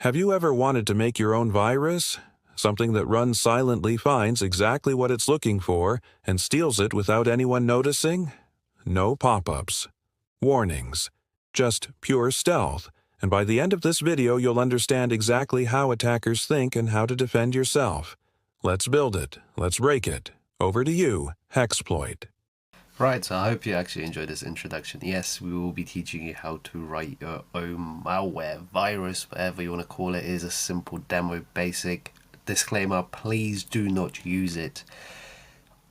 Have you ever wanted to make your own virus? Something that runs silently, finds exactly what it's looking for, and steals it without anyone noticing? No pop-ups. Warnings. Just pure stealth. And by the end of this video, you'll understand exactly how attackers think and how to defend yourself. Let's build it. Let's break it. Over to you, Hexploit. Right, so I hope you actually enjoyed this introduction. Yes, we will be teaching you how to write your own malware, virus, whatever you want to call it. It is a simple demo, basic. Disclaimer, please do not use it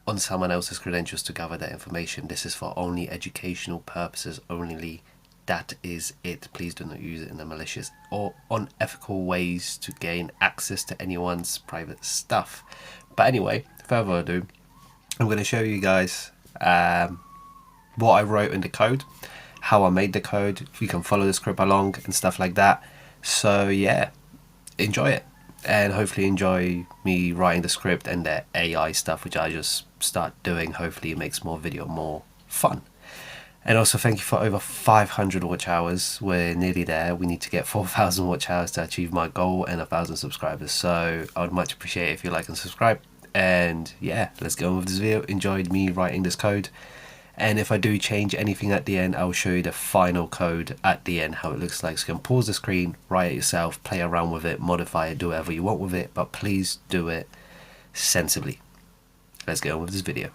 on someone else's credentials to gather that information. This is for only educational purposes only. That is it. Please do not use it in a malicious or unethical ways to gain access to anyone's private stuff. But anyway, further ado, I'm going to show you guys what I wrote in the code, how I made the code. You can follow the script along and stuff like that. So yeah, enjoy it, and hopefully enjoy me writing the script and the AI stuff, which I just start doing. Hopefully it makes more video more fun. And also thank you for over 500 watch hours. We're nearly there. We need to get 4,000 watch hours to achieve my goal and 1,000 subscribers. So I would much appreciate it if you like and subscribe. And yeah, let's go on with this video. Enjoyed me writing this code, and if I do change anything at the end, I'll show you the final code at the end, how it looks like. So you can pause the screen, write it yourself, play around with it, modify it, do whatever you want with it, but please do it sensibly. Let's get on with this video.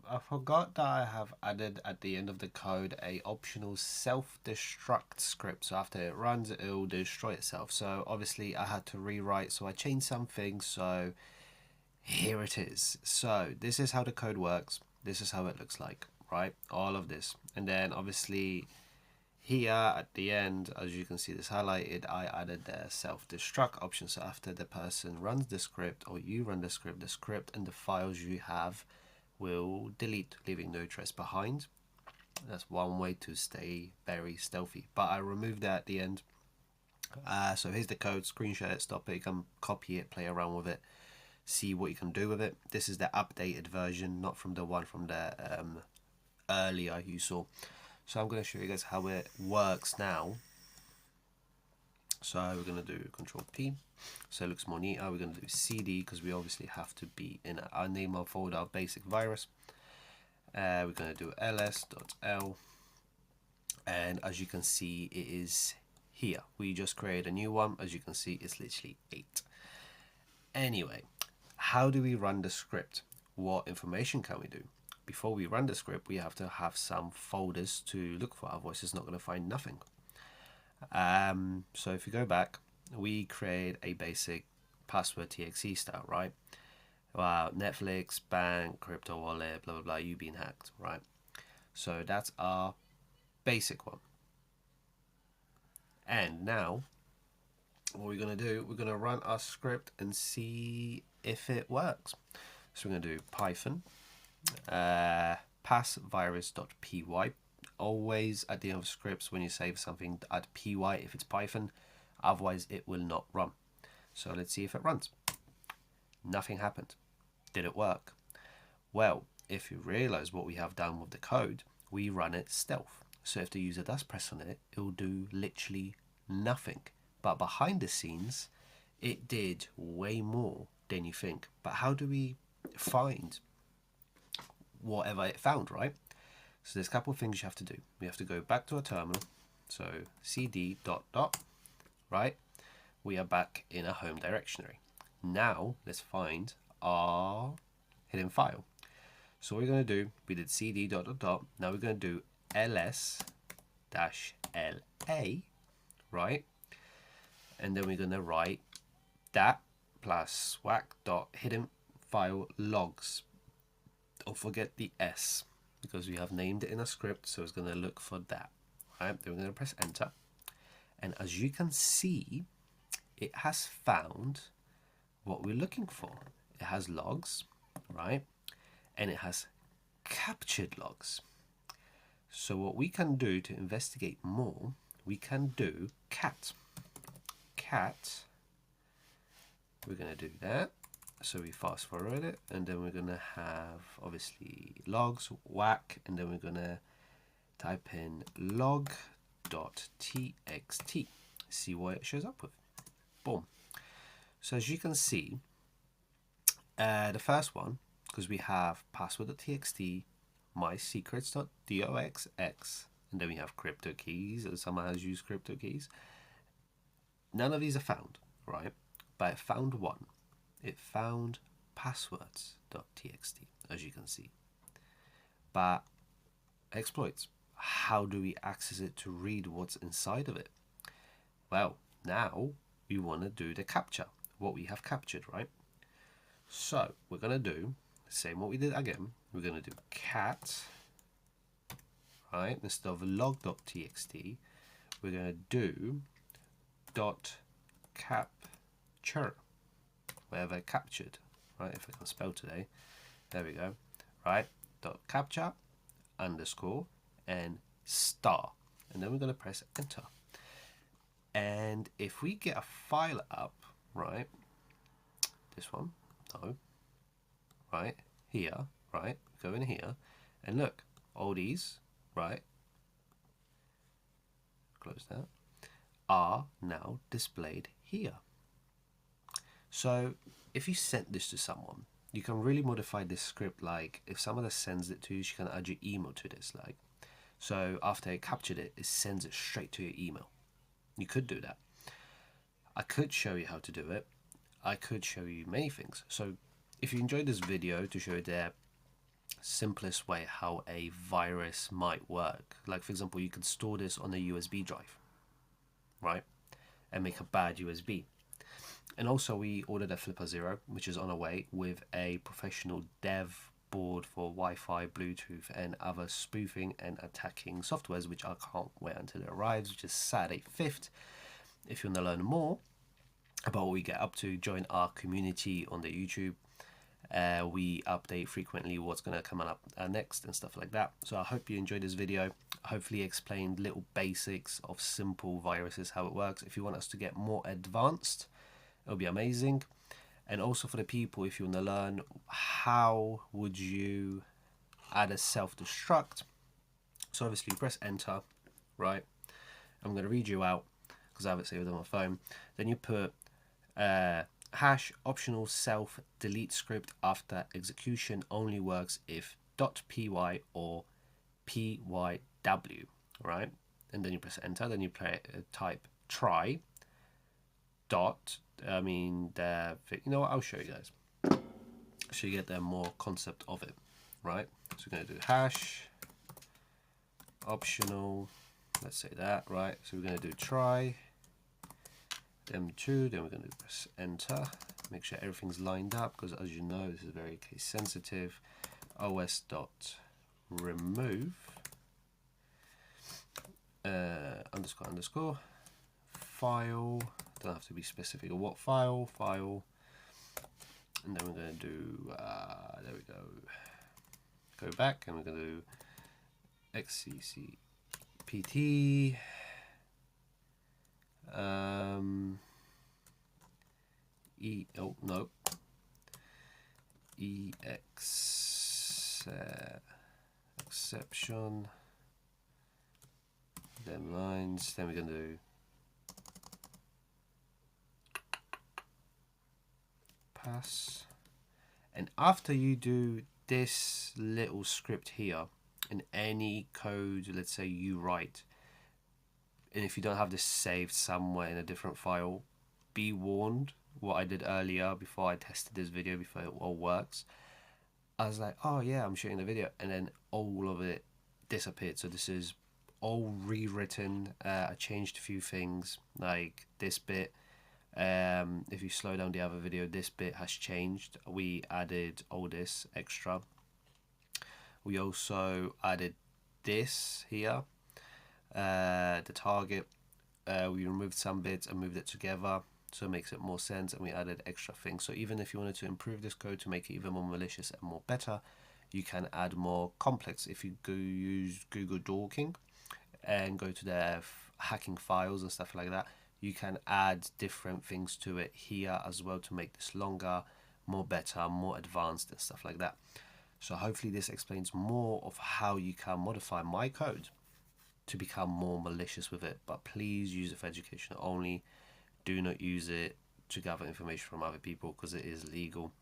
I forgot that I have added at the end of the code a optional self-destruct script. So after it runs, it will destroy itself. So obviously I had to rewrite, so I changed some things. So here it is. So this is how the code works. This is how it looks like, right? All of this. And then obviously here at the end, as you can see this highlighted, I added the self-destruct option. So after the person runs the script, or you run the script and the files you have will delete, leaving no trace behind. That's one way to stay very stealthy, but I removed that at the end. So here's the code, screenshot it, stop it, you can copy it, play around with it, see what you can do with it. This is the updated version, not from the one from the earlier you saw. So I'm going to show you guys how it works now. So we're going to do Control P, so it looks more neater. We're going to do CD because we obviously have to be in our name of folder of basic virus. We're going to do ls.l, and as you can see, it is here. We just created a new one. As you can see, it's literally 8. Anyway, how do we run the script? What information can we do? Before we run the script, we have to have some folders to look for, otherwise it's not going to find nothing. So if you go back, we create a basic password.txt style, right? Wow, Netflix, bank, crypto wallet, blah blah blah, you being hacked, right? So that's our basic one. And now what we're going to do, we're going to run our script and see if it works. So we're going to do Python passwords.txt. Always at the end of scripts, when you save something, add py if it's Python, otherwise it will not run. So let's see if it runs. Nothing happened. Did it work? Well, if you realize what we have done with the code, we run it stealth. So if the user does press on it, it will do literally nothing. But behind the scenes, it did way more than you think. But how do we find whatever it found, right? So there's a couple of things you have to do. We have to go back to our terminal. So cd ... right? We are back in a home directory. Now let's find our hidden file. So what we're going to do, we did cd ... Now we're going to do ls-la, right? And then we're going to write that plus swag.hidden file logs. Don't forget the S, because we have named it in a script, so it's going to look for that. Right? Then we're going to press enter. And as you can see, it has found what we're looking for. It has logs, right? And it has captured logs. So what we can do to investigate more, we can do cat. We're going to do that. So we fast forward it, and then we're going to have obviously logs, whack, and then we're going to type in log.txt, see what it shows up with. Boom. So as you can see, the first one, because we have password.txt, mysecrets.docx, and then we have crypto keys, and someone has used crypto keys. None of these are found, right? But it found one. It found passwords.txt, as you can see. But exploits, how do we access it to read what's inside of it? Well, now we want to do the capture, what we have captured, right? So we're going to do the same what we did again. We're going to do cat, right? Instead of log.txt, we're going to do .capture, wherever captured, right? If I can spell today, there we go, right? .capture underscore and star, and then we're going to press enter. And if we get a file up, right, this one, no, right, here, right, go in here, and look, all these, right, close that, are now displayed here. So if you sent this to someone, you can really modify this script. Like if someone sends it to you, you can add your email to this. Like, so after it captured it, it sends it straight to your email. You could do that. I could show you how to do it. I could show you many things. So if you enjoyed this video, to show you the simplest way how a virus might work. Like for example, you could store this on a USB drive, right? And make a bad USB. And also we ordered a Flipper Zero, which is on our way, with a professional dev board for Wi-Fi, Bluetooth, and other spoofing and attacking softwares, which I can't wait until it arrives, which is Saturday 5th. If you want to learn more about what we get up to, join our community on the YouTube. We update frequently what's going to come up next and stuff like that. So I hope you enjoyed this video. Hopefully explained little basics of simple viruses, how it works. If you want us to get more advanced, it'll be amazing. And also for the people, if you want to learn how would you add a self-destruct. So obviously you press enter, right? I'm going to read you out because I have it saved on my phone. Then you put hash optional self delete script after execution only works if .py or pyw, right? And then you press enter. Then you type try dot. You know what? I'll show you guys so you get the more concept of it, right? So we're going to do hash optional. Let's say that, right? So we're going to do try M2, then we're going to press enter, make sure everything's lined up, because as you know, this is very case sensitive. os.remove, underscore underscore file. Don't have to be specific of what file. And then we're going to do, there we go. Go back and we're going to do xccpt exception, then lines, then we're going to do pass. And after you do this little script here, in any code, let's say you write, and if you don't have this saved somewhere in a different file, be warned what I did earlier before I tested this video, before it all works. I was like, oh yeah, I'm shooting the video, and then all of it disappeared. So this is all rewritten. I changed a few things, like this bit. If you slow down the other video, this bit has changed. We added all this extra. We also added this here, the target. We removed some bits and moved it together, so it makes it more sense, and we added extra things. So even if you wanted to improve this code to make it even more malicious and more better, you can add more complex. If you go use Google Dorking and go to their hacking files and stuff like that, you can add different things to it here as well to make this longer, more better, more advanced and stuff like that. So hopefully this explains more of how you can modify my code to become more malicious with it. But please use it for education only. Do not use it to gather information from other people, because it is illegal.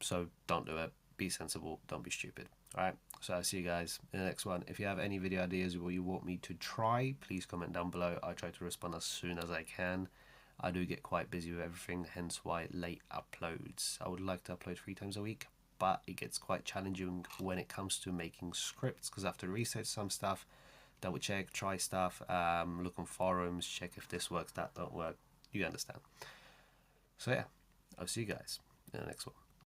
So don't do it. Be sensible. Don't be stupid. All right. So I'll see you guys in the next one. If you have any video ideas or what you want me to try, please comment down below. I try to respond as soon as I can. I do get quite busy with everything, hence why late uploads. I would like to upload 3 times a week, but it gets quite challenging when it comes to making scripts, because I have to research some stuff, double check, try stuff, look on forums, check if this works, that don't work. You understand. So yeah, I'll see you guys in the next one.